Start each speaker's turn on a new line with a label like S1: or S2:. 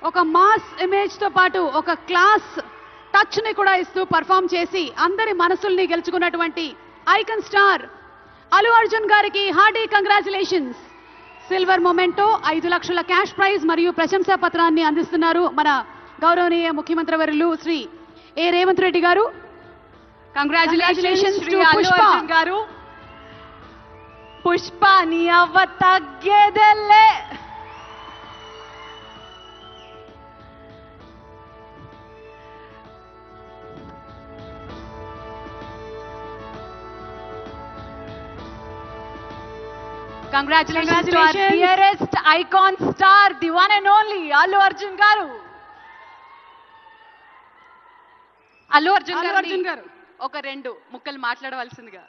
S1: ఒక mass image తో పాటు ఒక క్లాస్ టచ్ ని కూడా ఇస్తూ పర్ఫామ్ చేసి అందరి మనసుల్ని గెలుచుకున్నటువంటి ఐకాన్ స్టార్ అల్లు అర్జున్ గారికి హార్డీ కంగ్రాచులేషన్స్. సిల్వర్ మొమెంటో 5 లక్షల క్యాష్ ప్రైజ్ మరియు ప్రశంసా పత్రాన్ని అందిస్తున్నారు మన గౌరవనీయ ముఖ్యమంత్రి వర్యులు శ్రీ ఏ రేవంత్ రెడ్డి గారు. కంగ్రాచులేషన్స్ టు పుష్ప
S2: గారు. పుష్ప నీ అవ్వ తగ్గేదెల్లే.
S1: Congratulations
S2: to our dearest icon star, the one and only Allu Arjun garu.
S1: Allu Arjun గారు ఒక 2 ముక్కలు మాట్లాడవలసిందిగా.